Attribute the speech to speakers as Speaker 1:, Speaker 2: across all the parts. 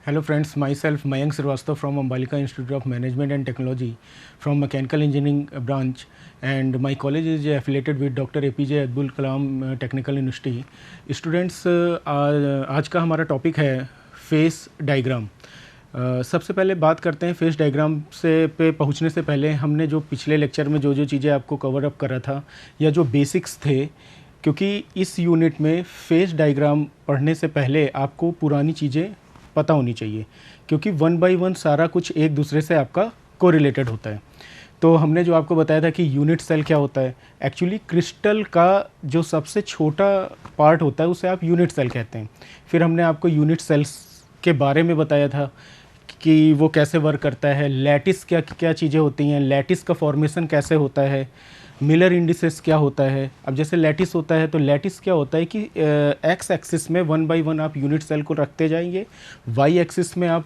Speaker 1: Hello friends, myself Mayank Srivastava from Ambalika Institute of Management and Technology from Mechanical Engineering branch, and my college is affiliated with Dr. APJ Abdul Kalam Technical University. Students, आज का हमारा topic है phase diagram. सबसे पहले बात करते हैं phase diagram से पे पहुंचने से पहले हमने जो पिछले लेक्चर में जो चीज़ें आपको कवर अप करा था या जो बेसिक्स थे, क्योंकि इस यूनिट में फेस डायग्राम पढ़ने से पहले आपको पुरानी चीज़ें पता होनी चाहिए, क्योंकि वन बाय वन सारा कुछ एक दूसरे से आपका कोरिलेटेड होता है। तो हमने जो आपको बताया था कि यूनिट सेल क्या होता है, एक्चुअली क्रिस्टल का जो सबसे छोटा पार्ट होता है उसे आप यूनिट सेल कहते हैं। फिर हमने आपको यूनिट सेल्स के बारे में बताया था कि वो कैसे वर्क करता है, लैटिस क्या क्या चीज़ें होती हैं, लैटिस का फॉर्मेशन कैसे होता है, मिलर इंडिसेस क्या होता है। अब जैसे लैटिस होता है तो लैटिस क्या होता है कि एक्स एक्सिस में वन बाय वन आप यूनिट सेल को रखते जाएंगे, वाई एक्सिस में आप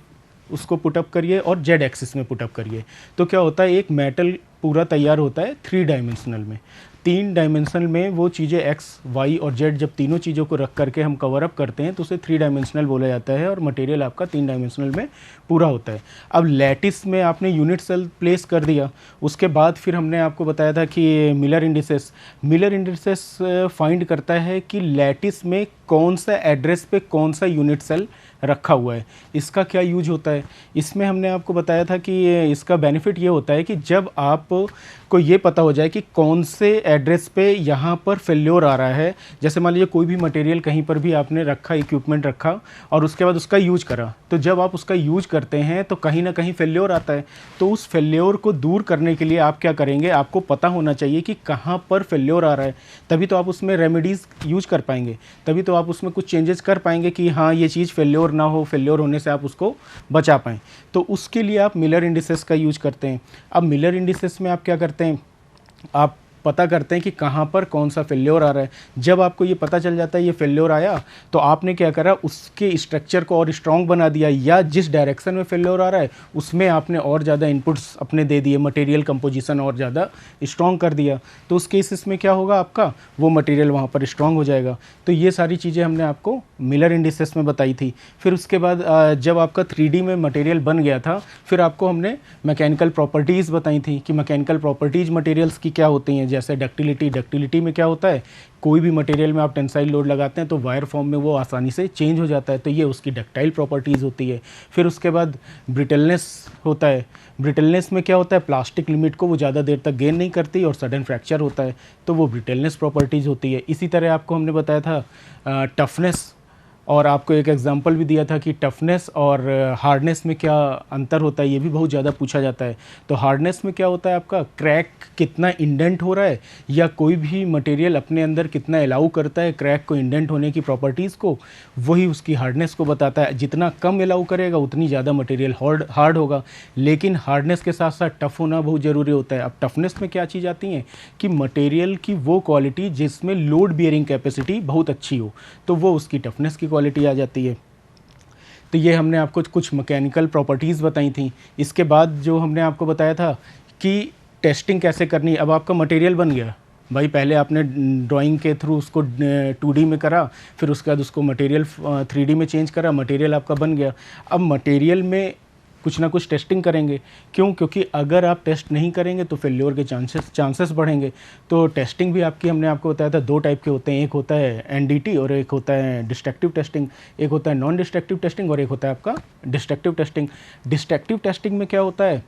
Speaker 1: उसको पुटअप करिए और जेड एक्सिस में पुटअप करिए। तो क्या होता है, एक मेटल पूरा तैयार होता है 3 डायमेंशनल में। 3 डायमेंशनल में वो चीज़ें एक्स वाई और जेड, जब तीनों चीज़ों को रख करके हम कवर अप करते हैं तो उसे 3 डायमेंशनल बोला जाता है और मटेरियल आपका 3 डायमेंशनल में पूरा होता है। अब लैटिस में आपने यूनिट सेल प्लेस कर दिया, उसके बाद फिर हमने आपको बताया था कि मिलर इंडिसेस फाइंड करता है कि लैटिस में कौन सा एड्रेस पे कौन सा यूनिट सेल रखा हुआ है। इसका क्या यूज होता है, इसमें हमने आपको बताया था कि इसका बेनिफिट ये होता है कि जब आप को ये पता हो जाए कि कौन से एड्रेस पे यहाँ पर फेल्योर आ रहा है, जैसे मान लीजिए कोई भी मटेरियल कहीं पर भी आपने रखा, इक्विपमेंट रखा और उसके बाद उसका यूज करा, तो जब आप उसका यूज करते हैं तो कहीं ना कहीं फेल्योर आता है। तो उस फेल्योर को दूर करने के लिए आप क्या करेंगे, आपको पता होना चाहिए कि कहाँ पर फेल्योर आ रहा है, तभी तो आप उसमें रेमेडीज़ यूज कर पाएंगे, तभी तो आप उसमें कुछ चेंजेस कर पाएंगे कि हाँ ये चीज़ फेल्योर ना हो, फेल्योर होने से आप उसको बचा पाएँ। तो उसके लिए आप मिलर इंडिसेस का यूज करते हैं। अब मिलर इंडिसेस में आप क्या करते हैं, आप पता करते हैं कि कहाँ पर कौन सा फेल्योर आ रहा है। जब आपको ये पता चल जाता है ये फेल्योर आया, तो आपने क्या करा, उसके स्ट्रक्चर को और स्ट्रॉन्ग बना दिया, या जिस डायरेक्शन में फेल्योर आ रहा है उसमें आपने और ज़्यादा इनपुट्स अपने दे दिए, मटेरियल कंपोजिशन और ज़्यादा स्ट्रॉन्ग कर दिया। तो उस केसेस में क्या होगा, आपका वो मटेरियल वहाँ पर स्ट्रॉन्ग हो जाएगा। तो ये सारी चीज़ें हमने आपको मिलर इंडिसेस में बताई थी। फिर उसके बाद जब आपका 3D में मटेरियल बन गया था, फिर आपको हमने मैकेनिकल प्रॉपर्टीज़ बताई थी कि मैकेनिकल प्रॉपर्टीज़ मटेरियल्स की क्या होती हैं। जैसे डक्टिलिटी में क्या होता है, कोई भी मटेरियल में आप टेंसाइल लोड लगाते हैं तो वायर फॉर्म में वो आसानी से चेंज हो जाता है, तो ये उसकी डक्टाइल प्रॉपर्टीज़ होती है। फिर उसके बाद ब्रिटलनेस होता है। ब्रिटलनेस में क्या होता है, प्लास्टिक लिमिट को वो ज़्यादा देर तक गेन नहीं करती और सडन फ्रैक्चर होता है, तो वो ब्रिटलनेस प्रॉपर्टीज़ होती है। इसी तरह आपको हमने बताया था टफनेस, और आपको एक एग्जांपल भी दिया था कि टफनेस और हार्डनेस में क्या अंतर होता है, ये भी बहुत ज़्यादा पूछा जाता है। तो हार्डनेस में क्या होता है, आपका क्रैक कितना इंडेंट हो रहा है, या कोई भी मटेरियल अपने अंदर कितना अलाउ करता है क्रैक को इंडेंट होने की प्रॉपर्टीज़ को, वही उसकी हार्डनेस को बताता है। जितना कम अलाउ करेगा उतनी ज़्यादा मटेरियल हार्ड होगा, लेकिन हार्डनेस के साथ साथ टफ होना बहुत ज़रूरी होता है। अब टफनेस में क्या चीज़ आती है कि मटेरियल की वो क्वालिटी जिसमें लोड बियरिंग कैपेसिटी बहुत अच्छी हो, तो वो उसकी टफनेस की क्वालिटी आ जाती है। तो ये हमने आपको कुछ मैकेनिकल प्रॉपर्टीज़ बताई थी। इसके बाद जो हमने आपको बताया था कि टेस्टिंग कैसे करनी। अब आपका मटेरियल बन गया भाई, पहले आपने ड्राइंग के थ्रू उसको 2D में करा, फिर उसके बाद उसको मटेरियल 3D में चेंज करा, मटेरियल आपका बन गया। अब मटेरियल में कुछ ना कुछ टेस्टिंग करेंगे, क्यों, क्योंकि अगर आप टेस्ट नहीं करेंगे तो फेल्योर के चांसेस बढ़ेंगे। तो टेस्टिंग भी आपकी हमने आपको बताया था 2 टाइप के होते हैं, एक होता है एनडीटी और एक होता है डिस्ट्रक्टिव टेस्टिंग। एक होता है नॉन डिस्ट्रक्टिव टेस्टिंग और एक होता है आपका डिस्ट्रक्टिव टेस्टिंग। डिस्ट्रक्टिव टेस्टिंग में क्या होता है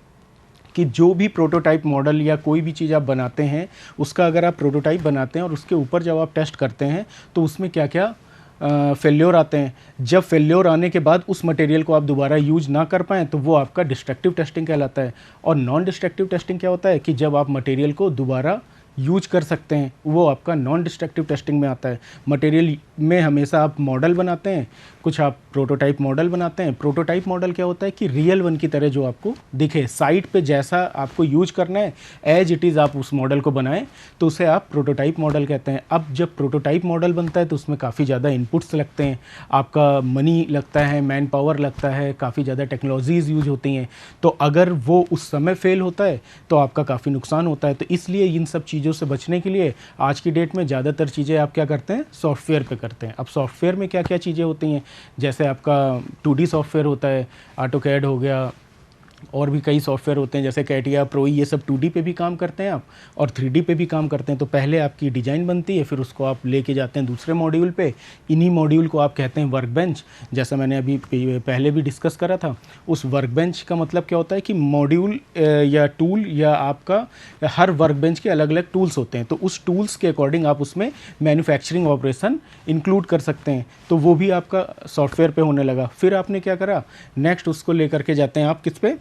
Speaker 1: कि जो भी प्रोटोटाइप मॉडल या कोई भी चीज़ आप बनाते हैं, उसका अगर आप प्रोटोटाइप बनाते हैं और उसके ऊपर जब आप टेस्ट करते हैं तो उसमें क्या क्या फेल्योर आते हैं। जब फेल्योर आने के बाद उस मटेरियल को आप दोबारा यूज ना कर पाएँ तो वो आपका डिस्ट्रक्टिव टेस्टिंग कहलाता है। और नॉन डिस्ट्रक्टिव टेस्टिंग क्या होता है कि जब आप मटेरियल को दोबारा यूज कर सकते हैं, वो आपका नॉन डिस्ट्रक्टिव टेस्टिंग में आता है। मटेरियल में हमेशा आप मॉडल बनाते हैं, कुछ आप प्रोटोटाइप मॉडल बनाते हैं। प्रोटोटाइप मॉडल क्या होता है कि रियल वन की तरह जो आपको दिखे, साइट पे जैसा आपको यूज करना है एज इट इज़ आप उस मॉडल को बनाएं, तो उसे आप प्रोटोटाइप मॉडल कहते हैं। अब जब प्रोटोटाइप मॉडल बनता है तो उसमें काफ़ी ज़्यादा इनपुट्स लगते हैं, आपका मनी लगता है, मैन पावर लगता है, काफ़ी ज़्यादा टेक्नोलॉजीज़ यूज होती हैं। तो अगर वो उस समय फेल होता है तो आपका काफ़ी नुकसान होता है। तो इसलिए इन सब चीज़ों चीज़ों से बचने के लिए आज की डेट में ज़्यादातर चीज़ें आप क्या करते हैं, सॉफ्टवेयर पे करते हैं। अब सॉफ्टवेयर में क्या क्या चीज़ें होती हैं, जैसे आपका 2D सॉफ्टवेयर होता है, ऑटोकैड हो गया, और भी कई सॉफ्टवेयर होते हैं जैसे कैटिया, प्रो, ये सब 2D पे भी काम करते हैं आप और 3D पे भी काम करते हैं। तो पहले आपकी डिज़ाइन बनती है, फिर उसको आप लेके जाते हैं दूसरे मॉड्यूल पे। इन्हीं मॉड्यूल को आप कहते हैं वर्क बेंच। जैसा मैंने अभी पहले भी डिस्कस करा था, उस वर्क बेंच का मतलब क्या होता है कि मॉड्यूल या टूल या आपका हर वर्क बेंच के अलग अलग टूल्स होते हैं, तो उस टूल्स के अकॉर्डिंग आप उसमें मैन्युफैक्चरिंग ऑपरेशन इंक्लूड कर सकते हैं। तो वो भी आपका सॉफ्टवेयर पे होने लगा। फिर आपने क्या करा, नेक्स्ट उसको लेकर के जाते हैं आप किस पे,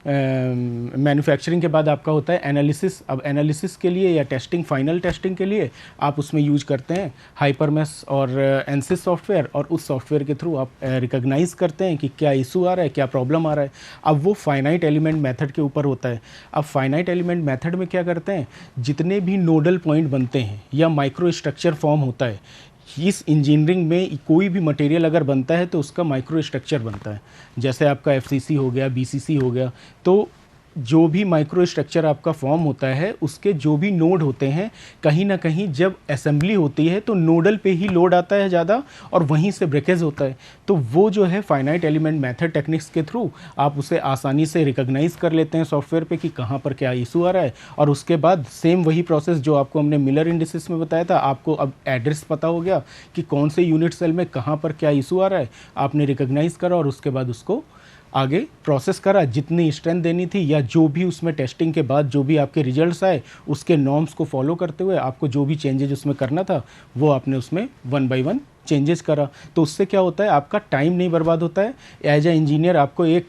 Speaker 1: मैन्युफैक्चरिंग के बाद आपका होता है एनालिसिस। अब एनालिसिस के लिए या टेस्टिंग, फाइनल टेस्टिंग के लिए आप उसमें यूज करते हैं हाइपरमेश और एनसिस सॉफ्टवेयर, और उस सॉफ्टवेयर के थ्रू आप रिकॉग्नाइज करते हैं कि क्या इशू आ रहा है, क्या प्रॉब्लम आ रहा है। अब वो फाइनाइट एलिमेंट मेथड के ऊपर होता है। अब फाइनाइट एलिमेंट मेथड में क्या करते हैं, जितने भी नोडल पॉइंट बनते हैं या माइक्रो स्ट्रक्चर फॉर्म होता है, इस इंजीनियरिंग में कोई भी मटेरियल अगर बनता है तो उसका माइक्रो स्ट्रक्चर बनता है। जैसे आपका एफसीसी हो गया, बीसीसी हो गया, तो जो भी माइक्रो स्ट्रक्चर आपका फॉर्म होता है उसके जो भी नोड होते हैं, कहीं ना कहीं जब असेंबली होती है तो नोडल पे ही लोड आता है ज़्यादा और वहीं से ब्रेकेज होता है। तो वो जो है फाइनाइट एलिमेंट मेथड टेक्निक्स के थ्रू आप उसे आसानी से रिकॉग्नाइज कर लेते हैं सॉफ्टवेयर पे कि कहाँ पर क्या इशू आ रहा है। और उसके बाद सेम वही प्रोसेस जो आपको हमने मिलर इंडिसेस में बताया था, आपको अब एड्रेस पता हो गया कि कौन से यूनिट सेल में कहाँ पर क्या इशू आ रहा है, आपने रिकॉग्नाइज करा और उसके बाद उसको आगे प्रोसेस करा। जितनी स्ट्रेंथ देनी थी या जो भी उसमें टेस्टिंग के बाद जो भी आपके रिजल्ट्स आए उसके नॉर्म्स को फॉलो करते हुए आपको जो भी चेंजेज उसमें करना था वो आपने उसमें 1 बाय 1 चेंजेस करा। तो उससे क्या होता है, आपका टाइम नहीं बर्बाद होता है। एज ए इंजीनियर आपको एक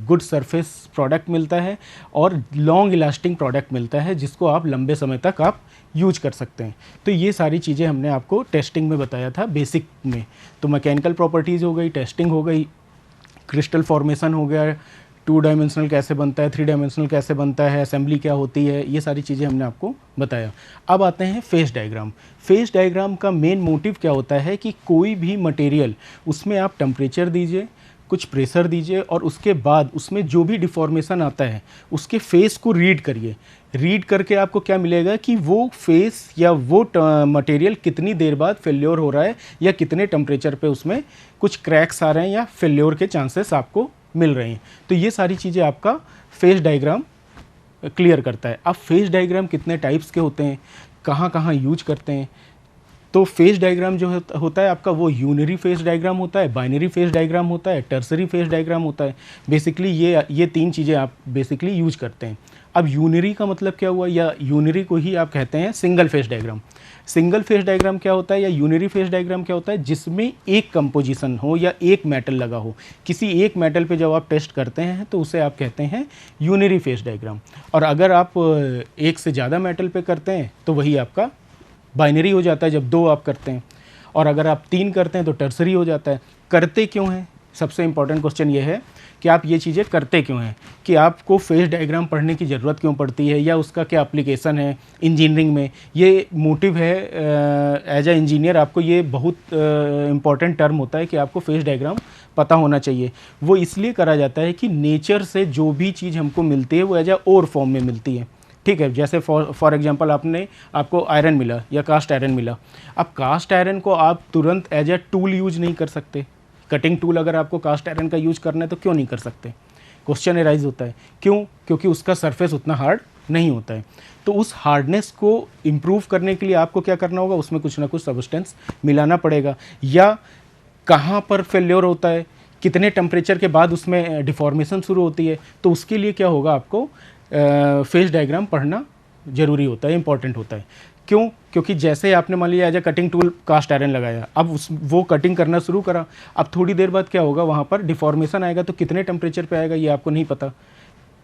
Speaker 1: गुड सरफेस प्रोडक्ट मिलता है और लॉन्ग इलास्टिंग प्रोडक्ट मिलता है जिसको आप लंबे समय तक आप यूज कर सकते हैं। तो ये सारी चीज़ें हमने आपको टेस्टिंग में बताया था बेसिक में। तो मैकेनिकल प्रॉपर्टीज़ हो गई, टेस्टिंग हो गई, क्रिस्टल फॉर्मेशन हो गया, 2 डायमेंशनल कैसे बनता है, 3 डायमेंशनल कैसे बनता है, असेंबली क्या होती है, ये सारी चीज़ें हमने आपको बताया। अब आते हैं फेस डायग्राम। फेस डायग्राम का मेन मोटिव क्या होता है कि कोई भी मटेरियल उसमें आप टेम्परेचर दीजिए, कुछ प्रेशर दीजिए और उसके बाद उसमें जो भी डिफॉर्मेशन आता है उसके फेस को रीड करिए। रीड करके आपको क्या मिलेगा कि वो फेस या वो मटेरियल कितनी देर बाद फेल्योर हो रहा है या कितने टेम्परेचर पे उसमें कुछ क्रैक्स आ रहे हैं या फेल्योर के चांसेस आपको मिल रहे हैं। तो ये सारी चीज़ें आपका फेस डायग्राम क्लियर करता है। अब फेस डायग्राम कितने टाइप्स के होते हैं, कहाँ कहाँ यूज करते हैं, तो फेस डायग्राम जो होता है आपका वो यूनरी फेस डायग्राम होता है, बाइनरी फेस डायग्राम होता है, टर्सरी फेस डायग्राम होता है। बेसिकली ये 3 चीज़ें आप बेसिकली यूज करते हैं। अब यूनरी का मतलब क्या हुआ, या यूनरी को ही आप कहते हैं single phase diagram. Single phase diagram क्या होता है या यूनरी फेस डायग्राम क्या होता है, जिसमें एक कंपोजिशन हो या एक मेटल लगा हो। किसी एक मेटल पे जब आप टेस्ट करते हैं तो उसे आप कहते हैं यूनरी फेस डायग्राम। और अगर आप एक से ज़्यादा मेटल पे करते हैं तो वही आपका बाइनरी हो जाता है, जब 2 आप करते हैं। और अगर आप 3 करते हैं तो टर्सरी हो जाता है। करते क्यों हैं, सबसे इंपॉर्टेंट क्वेश्चन ये है कि आप ये चीज़ें करते क्यों हैं, कि आपको फेस डायग्राम पढ़ने की ज़रूरत क्यों पड़ती है या उसका क्या एप्लीकेशन है इंजीनियरिंग में। ये मोटिव है एज ए इंजीनियर, आपको ये बहुत इंपॉर्टेंट टर्म होता है कि आपको फेस डायग्राम पता होना चाहिए। वो इसलिए करा जाता है कि नेचर से जो भी चीज़ हमको मिलती है वो एज ए और फॉर्म में मिलती है। ठीक है, जैसे फॉर एग्जांपल आपको आयरन मिला या कास्ट आयरन मिला। अब कास्ट आयरन को आप तुरंत एज ए टूल यूज नहीं कर सकते। कटिंग टूल अगर आपको कास्ट आयरन का यूज करना है तो क्यों नहीं कर सकते, क्वेश्चन एराइज होता है। क्यों, क्योंकि उसका सरफेस उतना हार्ड नहीं होता है। तो उस हार्डनेस को इम्प्रूव करने के लिए आपको क्या करना होगा, उसमें कुछ ना कुछ सब्सटेंस मिलाना पड़ेगा। या कहाँ पर फेल्योर होता है, कितने टेम्परेचर के बाद उसमें डिफॉर्मेशन शुरू होती है, तो उसके लिए क्या होगा, आपको फेस डायग्राम पढ़ना ज़रूरी होता है, इंपॉर्टेंट होता है। क्यों, क्योंकि जैसे आपने मान लिया as a cutting tool cast iron लगाया, अब वो कटिंग करना शुरू करा, अब थोड़ी देर बाद क्या होगा, वहाँ पर डिफॉर्मेशन आएगा। तो कितने टेम्परेचर पे आएगा ये आपको नहीं पता,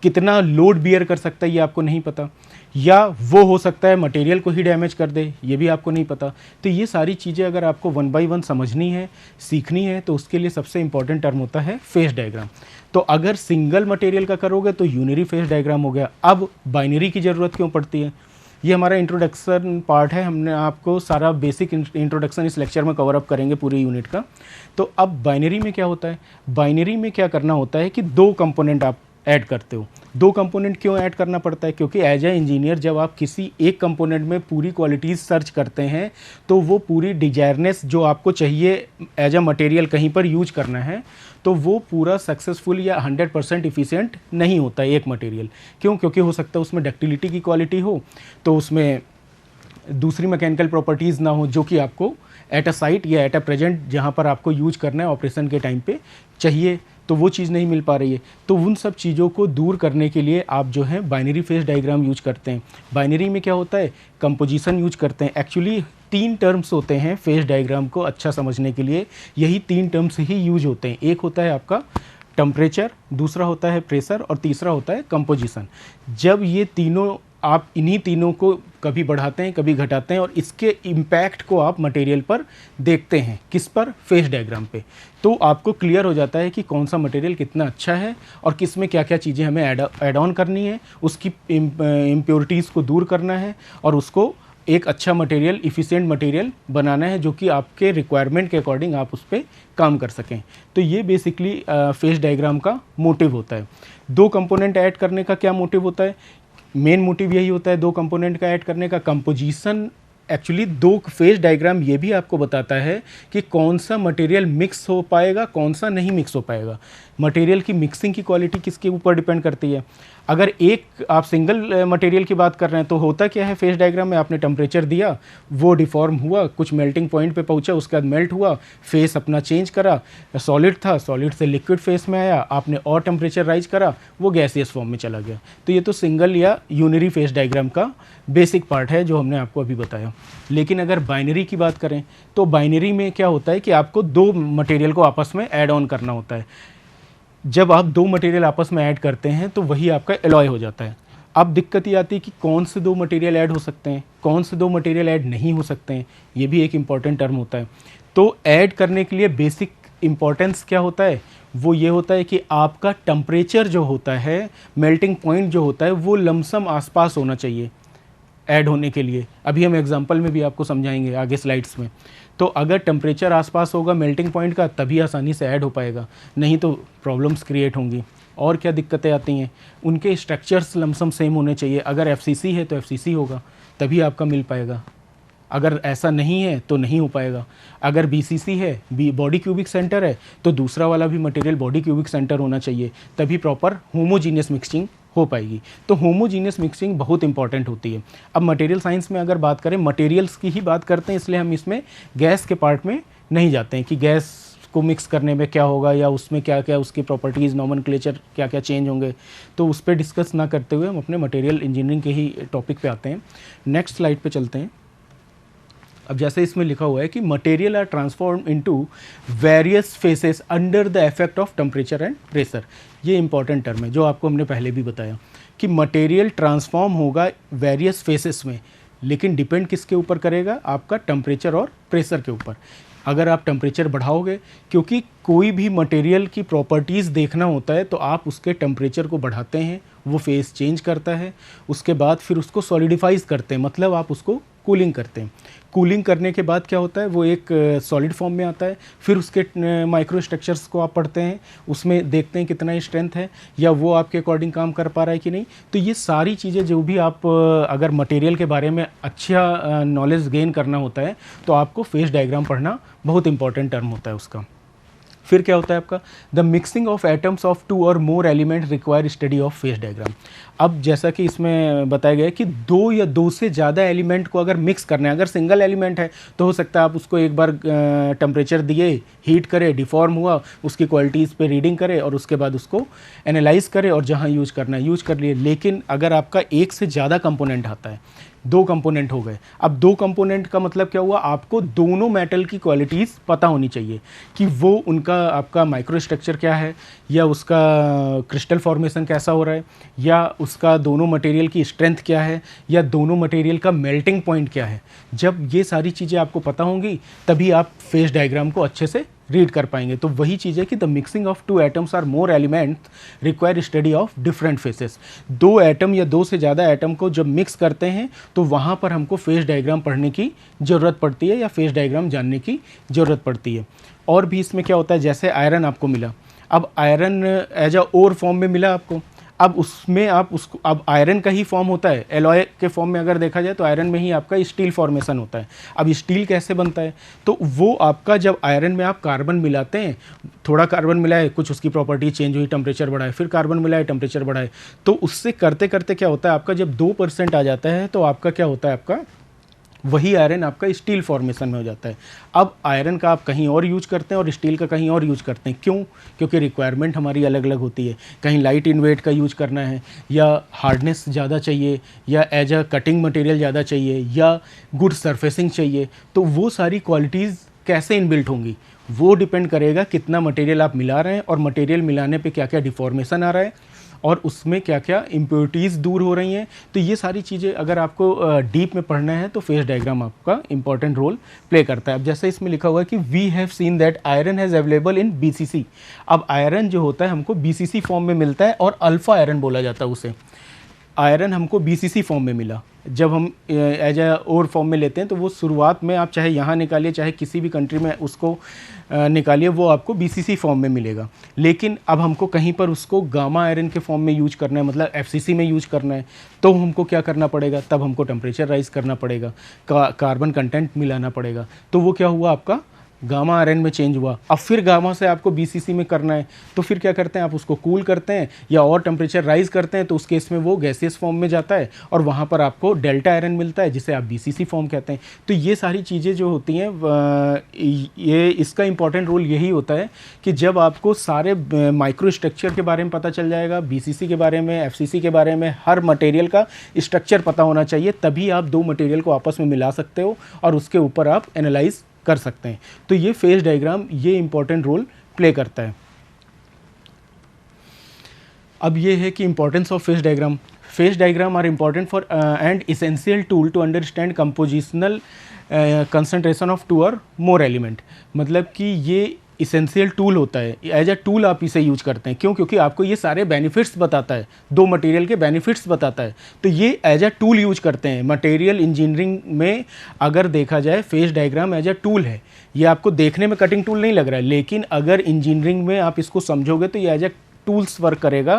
Speaker 1: कितना लोड बियर कर सकता है ये आपको नहीं पता, या वो हो सकता है मटेरियल को ही डैमेज कर दे, ये भी आपको नहीं पता। तो ये सारी चीज़ें अगर आपको 1 बाय 1 समझनी है, सीखनी है, तो उसके लिए सबसे इंपॉर्टेंट टर्म होता है फेस डायग्राम। तो अगर सिंगल मटेरियल का करोगे तो यूनरी फेस डायग्राम हो गया। अब बाइनरी की ज़रूरत क्यों पड़ती है, ये हमारा इंट्रोडक्शन पार्ट है। हमने आपको सारा बेसिक इंट्रोडक्शन इस लेक्चर में कवर अप करेंगे पूरे यूनिट का। तो अब बाइनरी में क्या होता है, बाइनरी में क्या करना होता है कि 2 कंपोनेंट आप ऐड करते हो। 2 कंपोनेंट क्यों ऐड करना पड़ता है? क्योंकि एज ए इंजीनियर जब आप किसी एक कंपोनेंट में पूरी क्वालिटीज़ सर्च करते हैं तो वो पूरी डिजायरनेस जो आपको चाहिए एज अ मटेरियल कहीं पर यूज करना है, तो वो पूरा सक्सेसफुल या 100% इफ़िशिएंट नहीं होता है एक मटेरियल। क्यों? क्योंकि हो सकता है उसमें डक्टिलिटी की क्वालिटी हो, तो उसमें दूसरी मैकेनिकल प्रॉपर्टीज़ ना हो जो कि आपको एट अ साइट या एट अ प्रेजेंट जहाँ पर आपको यूज करना है ऑपरेशन के टाइम पे चाहिए, तो वो चीज़ नहीं मिल पा रही है। तो उन सब चीज़ों को दूर करने के लिए आप जो है बाइनरी फेस डायग्राम यूज करते हैं। बाइनरी में क्या होता है? कंपोजिशन यूज करते हैं। एक्चुअली 3 टर्म्स होते हैं फेस डायग्राम को अच्छा समझने के लिए, यही 3 टर्म्स ही यूज होते हैं। एक होता है आपका टेम्परेचर, दूसरा होता है प्रेशर और तीसरा होता है कंपोजिशन। जब ये तीनों आप इन्हीं तीनों को कभी बढ़ाते हैं कभी घटाते हैं और इसके इम्पैक्ट को आप मटेरियल पर देखते हैं। किस पर? फेस डायग्राम पे। तो आपको क्लियर हो जाता है कि कौन सा मटेरियल कितना अच्छा है और किस में क्या क्या चीज़ें हमें ऐड ऑन करनी है, उसकी इम्प्योरिटीज़ को दूर करना है और उसको एक अच्छा मटेरियल, इफ़िशिएंट मटेरियल बनाना है जो कि आपके रिक्वायरमेंट के अकॉर्डिंग आप उस पर काम कर सकें। तो ये बेसिकली फेस डायग्राम का मोटिव होता है। 2 कंपोनेंट ऐड करने का क्या मोटिव होता है? मेन मोटिव यही होता है 2 कंपोनेंट का ऐड करने का। कंपोजिशन एक्चुअली 2 फेस डायग्राम ये भी आपको बताता है कि कौन सा मटेरियल मिक्स हो पाएगा, कौन सा नहीं मिक्स हो पाएगा। मटेरियल की मिक्सिंग की क्वालिटी किसके ऊपर डिपेंड करती है? अगर एक आप सिंगल मटेरियल की बात कर रहे हैं तो होता क्या है फेस डायग्राम में? आपने टेम्परेचर दिया, वो डिफॉर्म हुआ, कुछ मेल्टिंग पॉइंट पे पहुंचा, उसके बाद मेल्ट हुआ, फेस अपना चेंज करा, सॉलिड था, सॉलिड से लिक्विड फेस में आया, आपने और टेम्परेचर राइज करा, वो गैसियस फॉर्म में चला गया। तो ये तो सिंगल या यूनिरी फेस डायग्राम का बेसिक पार्ट है जो हमने आपको अभी बताया। लेकिन अगर बाइनरी की बात करें तो बाइनरी में क्या होता है कि आपको 2 मटेरियल को आपस में ऐड ऑन करना होता है। जब आप 2 मटेरियल आपस में ऐड करते हैं तो वही आपका एलॉय हो जाता है। अब दिक्कत ये आती है कि कौन से 2 मटेरियल ऐड हो सकते हैं, कौन से 2 मटेरियल ऐड नहीं हो सकते हैं, ये भी एक इम्पॉर्टेंट टर्म होता है। तो ऐड करने के लिए बेसिक इम्पॉर्टेंस क्या होता है? वो ये होता है कि आपका टेम्परेचर जो होता है, मेल्टिंग पॉइंट जो होता है, वो लमसम आसपास होना चाहिए ऐड होने के लिए। अभी हम एग्जांपल में भी आपको समझाएंगे आगे स्लाइड्स में। तो अगर टेम्परेचर आसपास होगा मेल्टिंग पॉइंट का तभी आसानी से ऐड हो पाएगा, नहीं तो प्रॉब्लम्स क्रिएट होंगी। और क्या दिक्कतें आती हैं? उनके स्ट्रक्चर्स लमसम सेम होने चाहिए। अगर एफसीसी है तो एफसीसी होगा तभी आपका मिल पाएगा, अगर ऐसा नहीं है तो नहीं हो पाएगा। अगर बीसीसी है, बॉडी क्यूबिक सेंटर है, तो दूसरा वाला भी मटेरियल बॉडी क्यूबिक सेंटर होना चाहिए, तभी प्रॉपर होमोजीनियस मिक्सिंग हो पाएगी। तो होमोजीनियस मिक्सिंग बहुत इंपॉर्टेंट होती है। अब मटेरियल साइंस में अगर बात करें, मटेरियल्स की ही बात करते हैं, इसलिए हम इसमें गैस के पार्ट में नहीं जाते हैं कि गैस को मिक्स करने में क्या होगा या उसमें क्या क्या उसकी प्रॉपर्टीज़, नॉमेनक्लेचर क्या क्या चेंज होंगे, तो उस पर डिस्कस ना करते हुए हम अपने मटेरियल इंजीनियरिंग के ही टॉपिक पे आते हैं। नेक्स्ट स्लाइड पे चलते हैं। अब जैसे इसमें लिखा हुआ है कि material are transform into various phases under the effect of temperature and pressure. ये इंपॉर्टेंट टर्म है जो आपको हमने पहले भी बताया कि मटेरियल ट्रांसफॉर्म होगा वेरियस फेसेस में, लेकिन डिपेंड किसके ऊपर करेगा? आपका टेम्परेचर और प्रेशर के ऊपर। अगर आप टेम्परेचर बढ़ाओगे, क्योंकि कोई भी मटेरियल की प्रॉपर्टीज़ देखना होता है तो आप उसके टेम्परेचर को बढ़ाते हैं, वो फेस चेंज करता है, उसके बाद फिर उसको सॉलिडिफाइज करते हैं, मतलब आप उसको कूलिंग करते हैं। कूलिंग करने के बाद क्या होता है? वो एक सॉलिड फॉर्म में आता है। फिर उसके माइक्रो स्ट्रक्चर्स को आप पढ़ते हैं, उसमें देखते हैं कितना स्ट्रेंथ है या वो आपके अकॉर्डिंग काम कर पा रहा है कि नहीं। तो ये सारी चीज़ें जो भी आप अगर मटेरियल के बारे में अच्छा नॉलेज गेन करना होता है तो आपको फेस डायग्राम पढ़ना बहुत इंपॉर्टेंट टर्म होता है उसका। फिर क्या होता है आपका? The mixing of atoms of 2 और more element require study of face diagram. अब जैसा कि इसमें बताया गया है कि 2 या 2 से ज़्यादा एलिमेंट को अगर मिक्स करना है, अगर सिंगल एलिमेंट है तो हो सकता है आप उसको एक बार टेम्परेचर दिए, हीट करे, डिफॉर्म हुआ, उसकी क्वालिटीज़ पे रीडिंग करे और उसके बाद उसको एनालाइज करे और जहाँ यूज करना है यूज कर लिए। लेकिन अगर आपका एक से ज़्यादा कंपोनेंट आता है, 2 कंपोनेंट हो गए। अब 2 कंपोनेंट का मतलब क्या हुआ? आपको दोनों मेटल की क्वालिटीज़ पता होनी चाहिए कि वो उनका आपका माइक्रो स्ट्रक्चर क्या है, या उसका क्रिस्टल फॉर्मेशन कैसा हो रहा है, या उसका दोनों मटेरियल की स्ट्रेंथ क्या है, या दोनों मटेरियल का मेल्टिंग पॉइंट क्या है। जब ये सारी चीज़ें आपको पता होंगी तभी आप फेस डायग्राम को अच्छे से रीड कर पाएंगे। तो वही चीज़ है कि the mixing of 2 atoms are more element require study of different phases. 2 atom या 2 से ज़्यादा एटम को जब मिक्स करते हैं तो वहाँ पर हमको फेस डायग्राम पढ़ने की ज़रूरत पड़ती है या फेस डायग्राम जानने की ज़रूरत पड़ती है। और भी इसमें क्या होता है, जैसे आयरन आपको मिला, अब iron as a ore form में मिला आपको, अब उसमें आप उसको, अब आयरन का ही फॉर्म होता है, एलॉय के फॉर्म में अगर देखा जाए तो आयरन में ही आपका स्टील फॉर्मेशन होता है। अब स्टील कैसे बनता है, तो वो आपका जब आयरन में आप कार्बन मिलाते हैं, थोड़ा कार्बन मिलाए, कुछ उसकी प्रॉपर्टी चेंज हुई, टेम्परेचर बढ़ाए, फिर कार्बन मिलाए, टेम्परेचर बढ़ाए, तो उससे करते करते क्या होता है आपका, जब 2% आ जाता है तो आपका क्या होता है, आपका वही आयरन आपका स्टील फॉर्मेशन में हो जाता है। अब आयरन का आप कहीं और यूज करते हैं और स्टील का कहीं और यूज करते हैं, क्यों? क्योंकि रिक्वायरमेंट हमारी अलग अलग होती है। कहीं लाइट इन वेट का यूज करना है, या हार्डनेस ज़्यादा चाहिए, या एज अ कटिंग मटेरियल ज़्यादा चाहिए, या गुड सरफेसिंग चाहिए। तो वो सारी क्वालिटीज़ कैसे इनबिल्ट होंगी, वो डिपेंड करेगा कितना मटेरियल आप मिला रहे हैं और मटेरियल मिलाने पे क्या क्या डिफॉर्मेशन आ रहा है और उसमें क्या क्या इम्प्योरिटीज़ दूर हो रही हैं। तो ये सारी चीज़ें अगर आपको डीप में पढ़ना है तो फेस डायग्राम आपका इंपॉर्टेंट रोल प्ले करता है। अब जैसे इसमें लिखा हुआ है कि we have seen that iron has available in BCC. अब आयरन जो होता है हमको बीसीसी फॉर्म में मिलता है और अल्फ़ा आयरन बोला जाता है उसे। आयरन हमको बीसीसी फॉर्म में मिला। जब हम एज ए और फॉर्म में लेते हैं तो वो शुरुआत में आप चाहे यहाँ निकालिए चाहे किसी भी कंट्री में उसको निकालिए, वो आपको बीसीसी फॉर्म में मिलेगा। लेकिन अब हमको कहीं पर उसको गामा आयरन के फॉर्म में यूज करना है, मतलब एफसीसी में यूज करना है, तो हमको क्या करना पड़ेगा, तब हमको टेम्परेचर राइज करना पड़ेगा, कार्बन कंटेंट मिलाना पड़ेगा। तो वो क्या हुआ, आपका गामा आयरन में चेंज हुआ। अब फिर गामा से आपको बीसीसी में करना है, तो फिर क्या करते हैं, आप उसको कूल करते हैं या और टेम्परेचर राइज करते हैं, तो उस केस में वो गैसियस फॉर्म में जाता है और वहाँ पर आपको डेल्टा आयरन मिलता है जिसे आप बीसीसी फॉर्म कहते हैं। तो ये सारी चीज़ें जो होती हैं, ये इसका इंपॉर्टेंट रोल यही होता है कि जब आपको सारे माइक्रो स्ट्रक्चर के बारे में पता चल जाएगा, बीसीसी के बारे में, एफसीसी के बारे में, हर मटेरियल का स्ट्रक्चर पता होना चाहिए, तभी आप दो मटेरियल को आपस में मिला सकते हो और उसके ऊपर आप एनालाइज कर सकते हैं। तो ये फेस डायग्राम ये इंपॉर्टेंट रोल प्ले करता है। अब ये है कि importance of face diagram. Face diagram are important for and essential tool to understand compositional concentration of two or more element. मतलब कि ये इसेंशियल टूल होता है, एज अ टूल आप इसे यूज करते हैं। क्यों? क्योंकि आपको ये सारे बेनिफिट्स बताता है, दो मटेरियल के बेनिफिट्स बताता है, तो ये एज अ टूल यूज करते हैं। मटेरियल इंजीनियरिंग में अगर देखा जाए phase diagram as a tool है। ये आपको देखने में कटिंग टूल नहीं लग रहा है, लेकिन अगर इंजीनियरिंग में आप इसको समझोगे तो ये एज अ टूल्स वर्क करेगा।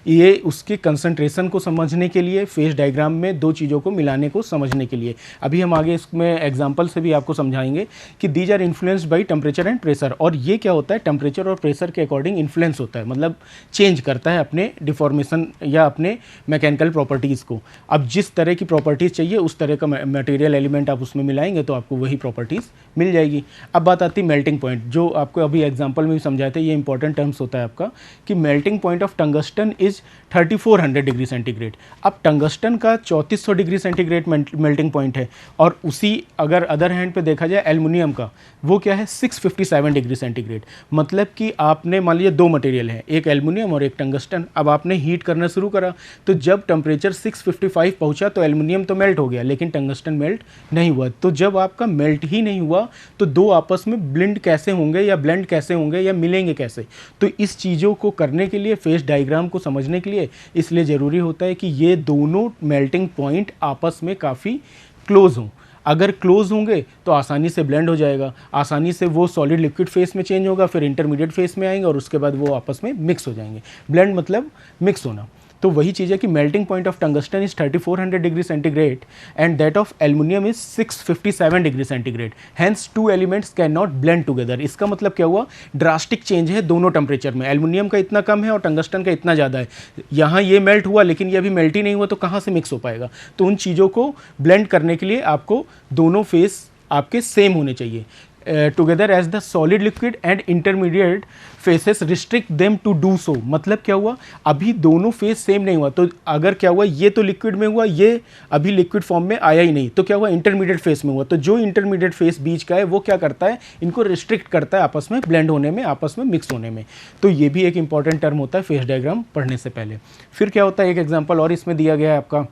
Speaker 1: ये उसके कंसंट्रेशन को समझने के लिए, फेस डायग्राम में दो चीज़ों को मिलाने को समझने के लिए। अभी हम आगे इसमें एग्जांपल से भी आपको समझाएंगे कि these are influenced by temperature and pressure. और ये क्या होता है, टेम्परेचर और प्रेशर के अकॉर्डिंग इन्फ्लुएंस होता है, मतलब चेंज करता है अपने डिफॉर्मेशन या अपने मैकेनिकल प्रॉपर्टीज़ को। अब जिस तरह की प्रॉपर्टीज़ चाहिए उस तरह का मटेरियल एलिमेंट आप उसमें मिलाएंगे तो आपको वही प्रॉपर्टीज़ मिल जाएगी। अब बात आती है मेल्टिंग पॉइंट, जो आपको अभी एग्जाम्पल में भी समझाए थे। ये इंपॉर्टेंट टर्म्स होता है आपका कि melting point of tungsten is 3400 degree centigrade. अब टंगस्टन का 3400 डिग्री सेंटीग्रेड मेल्टिंग पॉइंट है, और उसी अगर अदर हैंड पे देखा जाए एल्युमिनियम का, वो क्या है 657 डिग्री सेंटीग्रेड। मतलब कि आपने मान लीजिए दो मटेरियल है, एक एल्युमिनियम और एक टंगस्टन। अब आपने हीट करना शुरू करा, तो जब टेम्परेचर 655 पहुंचा तो एल्युमिनियम तो मेल्ट हो गया, लेकिन टंगस्टन मेल्ट नहीं हुआ। तो जब आपका मेल्ट ही नहीं हुआ तो दो आपस में ब्लेंड कैसे होंगे या ब्लेंड कैसे होंगे या मिलेंगे कैसे? तो इस चीज़ों को करने के लिए, फेस डायग्राम को समझने के लिए, इसलिए ज़रूरी होता है कि ये दोनों मेल्टिंग पॉइंट आपस में काफ़ी क्लोज हों। अगर क्लोज होंगे तो आसानी से ब्लेंड हो जाएगा, आसानी से वो सॉलिड लिक्विड फेस में चेंज होगा, फिर इंटरमीडिएट फेस में आएंगे और उसके बाद वो आपस में मिक्स हो जाएंगे। ब्लेंड मतलब मिक्स होना। तो वही चीज़ है कि melting point of tungsten is 3400 degree centigrade and that of aluminium is 657 degree centigrade. Hence two elements can not blend together. इसका मतलब क्या हुआ, ड्रास्टिक चेंज है दोनों टेम्परेचर में। एल्युमिनियम का इतना कम है और टंगस्टन का इतना ज़्यादा है। यहाँ ये मेल्ट हुआ लेकिन ये अभी मेल्ट ही नहीं हुआ, तो कहाँ से मिक्स हो पाएगा? तो उन चीज़ों को ब्लेंड करने के लिए आपको दोनों फेस आपके सेम होने चाहिए together as the solid liquid and intermediate phases restrict them to do so. मतलब क्या हुआ, अभी दोनों फेस सेम नहीं हुआ, तो अगर क्या हुआ, ये तो लिक्विड में हुआ, ये अभी लिक्विड फॉर्म में आया ही नहीं, तो क्या हुआ, इंटरमीडिएट फेस में हुआ। तो जो इंटरमीडिएट फेस बीच का है वो क्या करता है, इनको रिस्ट्रिक्ट करता है आपस में ब्लेंड होने में, आपस में मिक्स होने में। तो ये भी एक इंपॉर्टेंट टर्म होता है फेस डायग्राम पढ़ने से पहले। फिर क्या होता है, एक एग्जाम्पल और इसमें दिया गया है आपका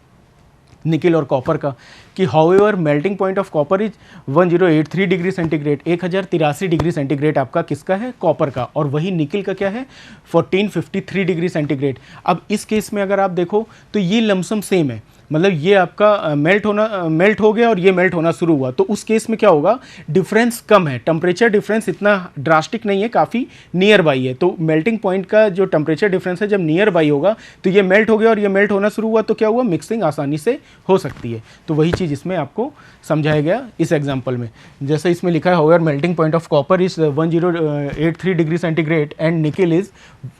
Speaker 1: निकिल और कॉपर का, कि however melting point of copper is 1083 degree centigrade, 1083 degree centigrade आपका किसका है, कॉपर का, और वही निकिल का क्या है 1453 डिग्री सेंटीग्रेड। अब इस केस में अगर आप देखो तो ये लमसम सेम है, मतलब ये आपका मेल्ट हो गया और ये मेल्ट होना शुरू हुआ, तो उस केस में क्या होगा, डिफरेंस कम है, टेम्परेचर डिफरेंस इतना ड्रास्टिक नहीं है, काफ़ी नियर बाई है। तो मेल्टिंग पॉइंट का जो टेम्परेचर डिफरेंस है जब नियर बाई होगा तो ये मेल्ट हो गया और ये मेल्ट होना शुरू हुआ, तो क्या हुआ, मिक्सिंग आसानी से हो सकती है। तो वही चीज़ इसमें आपको समझाया गया इस एग्जाम्पल में। जैसे इसमें लिखा है however melting point of copper is 1083 degree centigrade and nickel is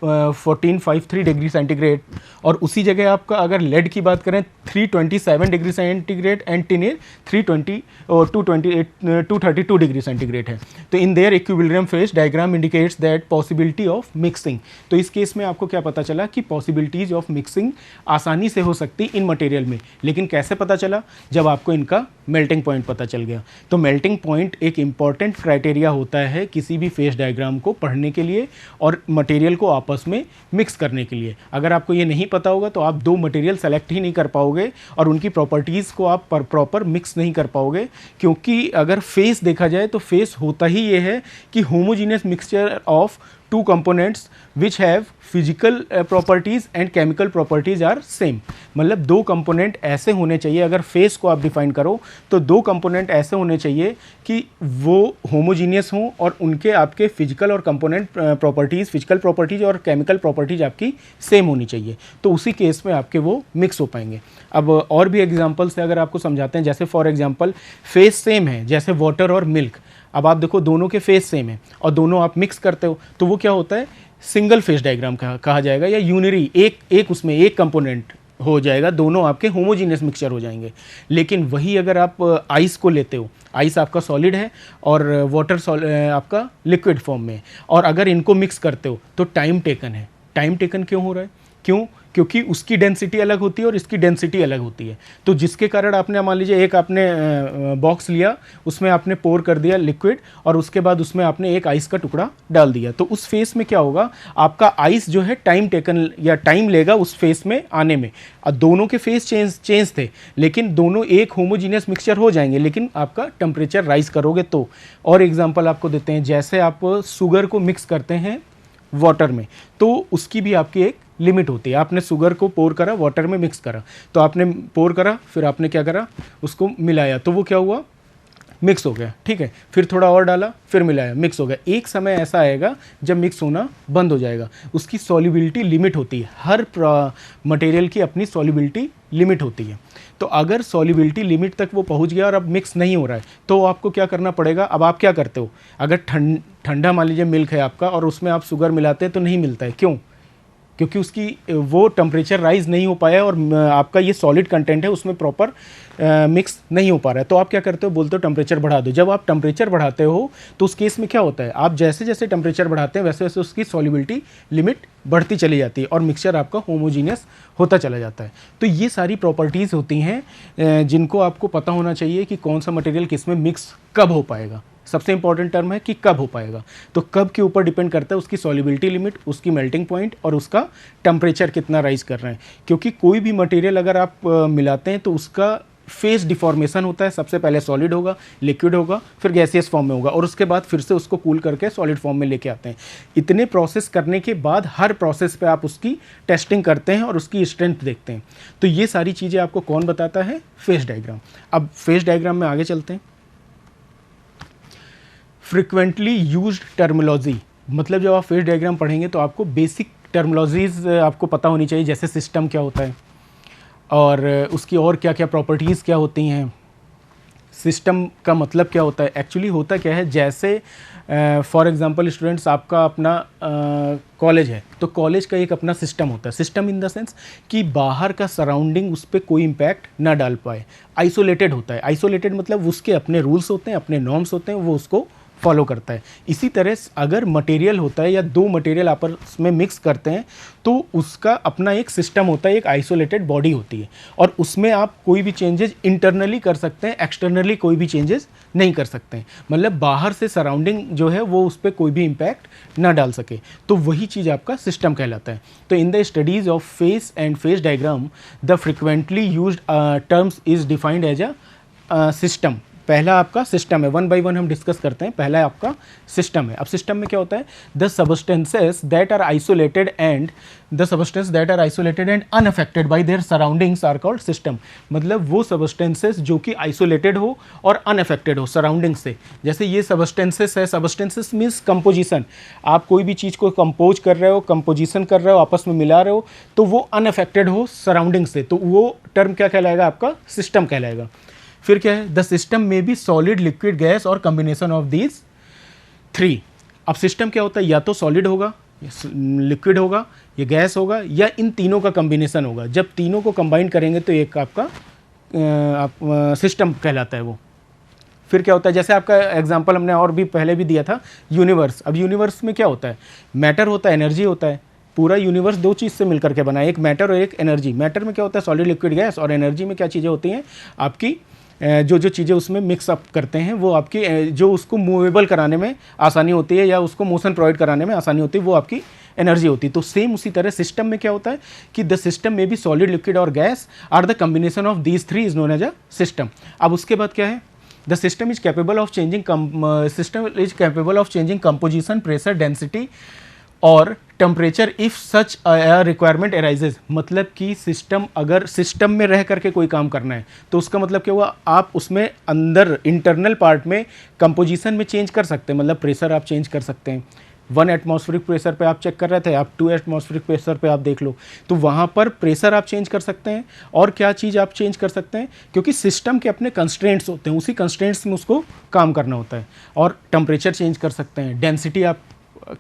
Speaker 1: 1453 degree centigrade, और उसी जगह आपका अगर लेड की बात करें 327 डिग्री सेंटीग्रेड एंड टिन 320 और 232 डिग्री सेंटीग्रेड है। तो in their equilibrium phase diagram indicates that possibility of mixing. तो इस केस में आपको क्या पता चला कि पॉसिबिलिटीज ऑफ मिक्सिंग आसानी से हो सकती इन मटेरियल में। लेकिन कैसे पता चला, जब आपको इनका मेल्टिंग पॉइंट पता चल गया। तो मेल्टिंग पॉइंट एक इंपॉर्टेंट क्राइटेरिया होता है किसी भी फेज डायग्राम को पढ़ने के लिए और मटेरियल को आपस में मिक्स करने के लिए। अगर आपको ये नहीं पता होगा तो आप दो मटेरियल सेलेक्ट ही नहीं कर पाओगे और उनकी प्रॉपर्टीज़ को आप प्रॉपर मिक्स नहीं कर पाओगे, क्योंकि अगर फेस देखा जाए तो फेस होता ही ये है कि homogeneous mixture of two components which have physical properties and chemical properties are same. मतलब दो कंपोनेंट ऐसे होने चाहिए, अगर फेस को आप डिफाइन करो तो दो कंपोनेंट ऐसे होने चाहिए कि वो होमोजीनियस हों और उनके आपके फिजिकल और कंपोनेंट प्रॉपर्टीज़, फिजिकल प्रॉपर्टीज़ और केमिकल प्रॉपर्टीज़ आपकी सेम होनी चाहिए, तो उसी केस में आपके वो मिक्स हो पाएंगे। अब और भी एग्जाम्पल से अगर आपको समझाते हैं, जैसे फॉर एग्जाम्पल फेस सेम है, जैसे वाटर और मिल्क। अब आप देखो दोनों के फेस सेम है और दोनों आप मिक्स करते हो तो वो क्या होता है, सिंगल फेस डायग्राम कहा जाएगा, या यूनिरी, एक उसमें एक कंपोनेंट हो जाएगा, दोनों आपके होमोजीनियस मिक्सचर हो जाएंगे। लेकिन वही अगर आप आइस को लेते हो, आइस आपका सॉलिड है और वाटर आपका लिक्विड फॉर्म में है, और अगर इनको मिक्स करते हो तो टाइम टेकन है। टाइम टेकन क्यों हो रहा है, क्योंकि उसकी डेंसिटी अलग होती है और इसकी डेंसिटी अलग होती है। तो जिसके कारण आपने मान लीजिए एक आपने बॉक्स लिया, उसमें आपने पोर कर दिया लिक्विड और उसके बाद उसमें आपने एक आइस का टुकड़ा डाल दिया, तो उस फेस में क्या होगा, आपका आइस जो है टाइम टेकन या टाइम लेगा उस फेस में आने में। अब दोनों के फेस चेंज थे, लेकिन दोनों एक होमोजीनियस मिक्सचर हो जाएंगे, लेकिन आपका टेम्परेचर राइज करोगे तो। और एग्जाम्पल आपको देते हैं, जैसे आप शुगर को मिक्स करते हैं वाटर में, तो उसकी भी आपकी एक लिमिट होती है। आपने शुगर को पोर करा, वाटर में मिक्स करा, तो आपने पोर करा, फिर आपने क्या करा, उसको मिलाया, तो वो क्या हुआ, मिक्स हो गया, ठीक है। फिर थोड़ा और डाला, फिर मिलाया, मिक्स हो गया। एक समय ऐसा आएगा जब मिक्स होना बंद हो जाएगा। उसकी सॉल्युबिलिटी लिमिट होती है, हर मटेरियल की अपनी सॉल्युबिलिटी लिमिट होती है। तो अगर सॉल्युबिलिटी लिमिट तक वो पहुंच गया और अब मिक्स नहीं हो रहा है, तो आपको क्या करना पड़ेगा। अब आप क्या करते हो, अगर ठंडा मान लीजिए मिल्क है आपका और उसमें आप शुगर मिलाते हैं तो नहीं मिलता है, क्यों, क्योंकि उसकी वो टेम्परेचर राइज नहीं हो पाया और आपका ये सॉलिड कंटेंट है उसमें प्रॉपर मिक्स नहीं हो पा रहा है। तो आप क्या करते हो, बोलते हो टेम्परेचर बढ़ा दो। जब आप टेम्परेचर बढ़ाते हो तो उस केस में क्या होता है, आप जैसे जैसे टेम्परेचर बढ़ाते हैं वैसे वैसे उसकी सॉल्युबिलिटी लिमिट बढ़ती चली जाती है और मिक्सचर आपका होमोजीनियस होता चला जाता है। तो ये सारी प्रॉपर्टीज़ होती हैं जिनको आपको पता होना चाहिए कि कौन सा मटेरियल किस में मिक्स कब हो पाएगा। सबसे इंपॉर्टेंट टर्म है कि कब हो पाएगा, तो कब के ऊपर डिपेंड करता है उसकी सॉल्युबिलिटी लिमिट, उसकी मेल्टिंग पॉइंट और उसका टेम्परेचर कितना राइज कर रहे हैं। क्योंकि कोई भी मटेरियल अगर आप मिलाते हैं तो उसका फेस डिफॉर्मेशन होता है। सबसे पहले सॉलिड होगा, लिक्विड होगा, फिर गैसियस फॉर्म में होगा और उसके बाद फिर से उसको कूल करके सॉलिड फॉर्म में लेके आते हैं। इतने प्रोसेस करने के बाद हर प्रोसेस पे आप उसकी टेस्टिंग करते हैं और उसकी स्ट्रेंथ देखते हैं। तो ये सारी चीज़ें आपको कौन बताता है, फेस डायग्राम। अब फेस डायग्राम में आगे चलते हैं। फ्रिक्वेंटली यूज्ड टर्मिनोलॉजी, मतलब जब आप फेस डायग्राम पढ़ेंगे तो आपको बेसिक टर्मिनोलॉजीज आपको पता होनी चाहिए, जैसे सिस्टम क्या होता है और उसकी और क्या क्या प्रॉपर्टीज़ क्या होती हैं, सिस्टम का मतलब क्या होता है। एक्चुअली होता क्या है, जैसे फॉर एग्जांपल स्टूडेंट्स आपका अपना कॉलेज है, तो कॉलेज का एक अपना सिस्टम होता है। सिस्टम इन द सेंस कि बाहर का सराउंडिंग उस पर कोई इम्पैक्ट ना डाल पाए, आइसोलेटेड होता है। आइसोलेटेड मतलब उसके अपने रूल्स होते हैं, अपने नॉर्म्स होते हैं, वो उसको फॉलो करता है। इसी तरह अगर मटेरियल होता है या दो मटेरियल आपस में मिक्स करते हैं तो उसका अपना एक सिस्टम होता है, एक आइसोलेटेड बॉडी होती है और उसमें आप कोई भी चेंजेस इंटरनली कर सकते हैं, एक्सटर्नली कोई भी चेंजेस नहीं कर सकते हैं। मतलब बाहर से सराउंडिंग जो है वो उस पर कोई भी इम्पैक्ट ना डाल सके, तो वही चीज़ आपका सिस्टम कहलाता है। तो in the studies of phase and phase diagram the frequently used terms is defined as a system, पहला आपका सिस्टम है, वन बाय वन हम डिस्कस करते हैं। पहला आपका सिस्टम है। अब सिस्टम में क्या होता है, the substances that are isolated and unaffected by their surroundings are called system. मतलब वो सबस्टेंसेस जो कि आइसोलेटेड हो और अनअफेक्टेड हो सराउंडिंग से। जैसे ये सबस्टेंसेस है, सबस्टेंसेस मीन्स कंपोजिशन, आप कोई भी चीज़ को कंपोज कर रहे हो, कंपोजिशन कर रहे हो, आपस में मिला रहे हो, तो वो अनअफेक्टेड हो सराउंडिंग से, तो वो टर्म क्या कहलाएगा, आपका सिस्टम कहलाएगा। फिर क्या है, द सिस्टम में बी सॉलिड, लिक्विड, गैस और कॉम्बिनेशन ऑफ दीज थ्री। अब सिस्टम क्या होता है, या तो सॉलिड होगा, लिक्विड होगा, या गैस होगा, या इन तीनों का कॉम्बिनेशन होगा। जब तीनों को कंबाइन करेंगे तो एक आपका सिस्टम कहलाता है वो। फिर क्या होता है, जैसे आपका एग्जांपल हमने और भी पहले भी दिया था, यूनिवर्स। अब यूनिवर्स में क्या होता है, मैटर होता है, एनर्जी होता है। पूरा यूनिवर्स दो चीज़ से मिलकर के बना है, एक मैटर और एक एनर्जी। मैटर में क्या होता है, सॉलिड, लिक्विड, गैस, और एनर्जी में क्या चीज़ें होती हैं, आपकी जो चीज़ें उसमें मिक्स अप करते हैं वो आपकी जो उसको मूवेबल कराने में आसानी होती है या उसको मोशन प्रोवाइड कराने में आसानी होती है, वो आपकी एनर्जी होती है। तो सेम उसी तरह सिस्टम में क्या होता है कि द सिस्टम में भी सॉलिड, लिक्विड और gas are the combination of these three is known as a system. अब उसके बाद क्या है, the system is capable of changing composition, pressure, density और temperature if such requirement arises. मतलब कि सिस्टम, अगर सिस्टम में रह करके कोई काम करना है तो उसका मतलब क्या हुआ, आप उसमें अंदर इंटरनल पार्ट में कंपोजिशन में चेंज कर सकते हैं। मतलब प्रेशर आप चेंज कर सकते हैं, 1 एटमॉस्फेरिक प्रेशर पे आप चेक कर रहे थे, आप 2 एटमॉस्फेरिक प्रेशर पे आप देख लो, तो वहाँ पर प्रेशर आप चेंज कर सकते हैं। और क्या चीज़ आप चेंज कर सकते हैं, क्योंकि सिस्टम के अपने कंस्ट्रेंट्स होते हैं, उसी कंस्ट्रेंट्स में उसको काम करना होता है। और टेम्परेचर चेंज कर सकते हैं, डेंसिटी आप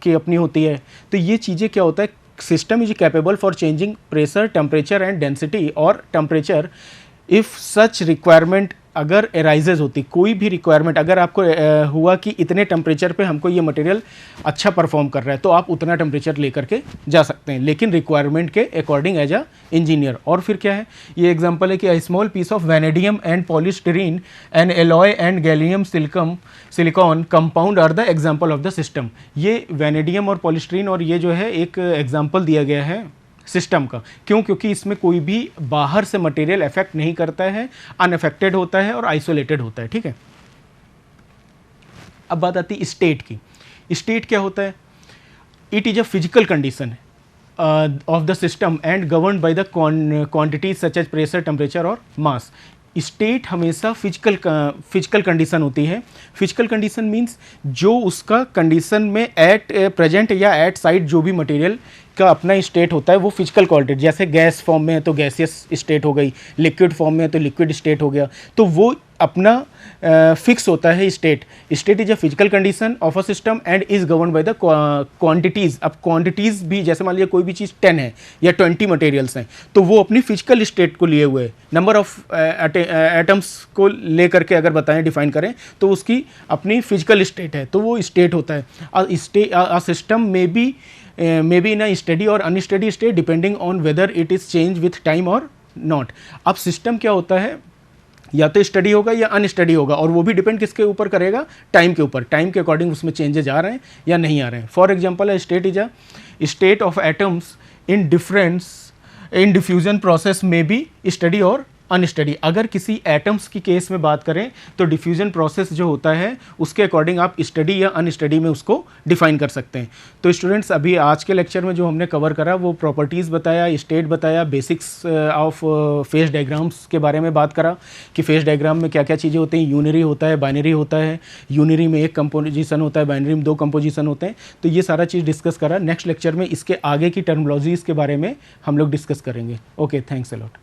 Speaker 1: की अपनी होती है। तो ये चीज़ें क्या होता है, system is capable for changing pressure, temperature and density और टेम्परेचर इफ़ सच रिक्वायरमेंट अगर एराइजेज होती, कोई भी रिक्वायरमेंट अगर आपको हुआ कि इतने टेम्परेचर पे हमको ये मटेरियल अच्छा परफॉर्म कर रहा है, तो आप उतना टेम्परेचर लेकर के जा सकते हैं, लेकिन रिक्वायरमेंट के अकॉर्डिंग एज अ इंजीनियर। और फिर क्या है, ये एग्जांपल है कि a small piece of vanadium and polystyrene and alloy and gallium silicon compound are the example of the system. ये वैनेडियम और पॉलीस्टीरीन और ये जो है एक एग्जाम्पल दिया गया है सिस्टम का। क्यों, क्योंकि इसमें कोई भी बाहर से मटेरियल इफेक्ट नहीं करता है, अनअफेक्टेड होता है और आइसोलेटेड होता है। ठीक है, अब बात आती है स्टेट की। स्टेट क्या होता है, it is a physical condition of the system and governed by the quantities such as pressure, temperature और मास। स्टेट हमेशा फिजिकल कंडीशन होती है। फिजिकल कंडीशन मीन्स जो उसका कंडीशन में एट प्रेजेंट या एट साइड जो भी मटेरियल का अपना स्टेट होता है वो फिजिकल क्वालिटी। जैसे गैस फॉर्म में है तो गैसियस स्टेट हो गई, लिक्विड फॉर्म में है तो लिक्विड स्टेट हो गया, तो वो अपना फिक्स होता है state. State is a physical condition of a system and is govern by the quantities. अब क्वांटिटीज़ भी, जैसे मान लीजिए कोई भी चीज़ 10 है या 20 मटेरियल्स हैं, तो वो अपनी फिजिकल स्टेट को लिए हुए, नंबर ऑफ एटम्स को ले करके अगर बताएं, डिफाइन करें, तो उसकी अपनी फिजिकल स्टेट है, तो वो स्टेट होता है। अ सिस्टम में बी इन अ स्टडी और unsteady state depending on whether it is change with time और नॉट। अब सिस्टम क्या होता है, या तो स्टडी होगा या अनस्टडी होगा, और वो भी डिपेंड किसके ऊपर करेगा, टाइम के ऊपर। टाइम के अकॉर्डिंग उसमें चेंजेज आ रहे हैं या नहीं आ रहे हैं। For example, state is a state of atoms in diffusion process में भी स्टडी और अनस्टडी। अगर किसी एटम्स की केस में बात करें तो डिफ्यूजन प्रोसेस जो होता है उसके अकॉर्डिंग आप स्टडी या अनस्टडी में उसको डिफाइन कर सकते हैं। तो स्टूडेंट्स, अभी आज के लेक्चर में जो हमने कवर करा वो प्रॉपर्टीज़ बताया, स्टेट बताया, बेसिक्स ऑफ फेज डायग्राम्स के बारे में बात करा कि फेज डायग्राम में क्या क्या चीज़ें होती हैं। यूनरी होता है, बाइनरी होता है, यूनरी में एक कंपोजिशन होता है, बाइनरी में 2 कंपोजिशन होते हैं। तो ये सारा चीज़ डिस्कस करा। नेक्स्ट लेक्चर में इसके आगे की टर्मिनोलॉजीज़ के बारे में हम लोग डिस्कस करेंगे। Okay, thanks a lot.